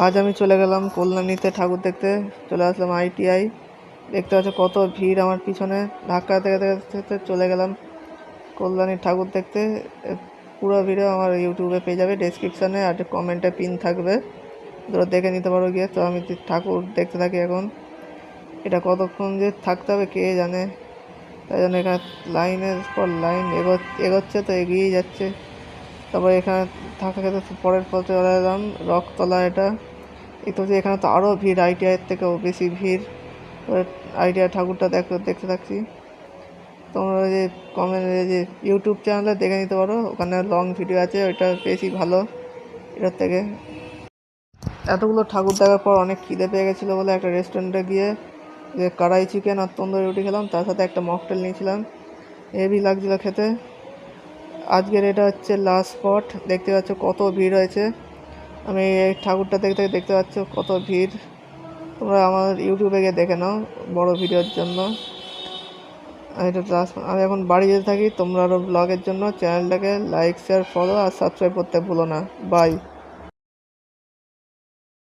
আজ আমি চলে গেলাম কল্যাণীতে ঠাকুর দেখতে। চলে আসলাম ITI। দেখতে পাচ্ছ কত ভিড় আমার পিছনে। ধাক্কা দেখতে চলে গেলাম কল্যাণীর ঠাকুর দেখতে। পুরো ভিডিও আমার ইউটিউবে পেয়ে যাবে, ডেসক্রিপশানে আর কমেন্টে পিন থাকবে, তোরা দেখে নিতে পারো গিয়ে। তো আমি ঠাকুর দেখতে থাকি। এখন এটা কতক্ষণ যে থাকতে হবে কে জানে, তাই জন্য এখানে লাইনের পর লাইন এগোচ্ছে, তো এগিয়েই যাচ্ছে। তারপরে এখানে থাকা পরের পথে চলে এলাম রকতলা। এটা একটু এখানে তো আরও ভিড়, ITIর থেকেও বেশি ভিড়। ITI ঠাকুরটা দেখতে থাকছি। তোমরা যে যে ইউটিউব চ্যানেলে দেখে নিতে পারো, ওখানে লং ভিডিও আছে, ওইটা বেশি ভালো এটার থেকে। এতগুলো ঠাকুর দেখার পর অনেক খিদে পেয়ে গেছিলো বলে একটা রেস্টুরেন্টে গিয়ে যে কড়াই চিকেন আর তন্দুরি রুটি খেলাম, তার সাথে একটা মকটেল নিয়েছিলাম। হেভি লাগছিলো খেতে। আজকের এটা হচ্ছে লাস্ট স্পট। দেখতে পাচ্ছ কত ভিড় হয়েছে। আমি এই ঠাকুরটা দেখতে পাচ্ছ কত ভিড়। তোমরা আমার ইউটিউবে গিয়ে দেখে নাও বড় ভিডিওর জন্য। আমি এখন বাড়ি যেতে থাকি। তোমরা আরও ব্লগের জন্য চ্যানেলটাকে লাইক, শেয়ার, ফলো আর সাবস্ক্রাইব করতে ভুলো না। বাই।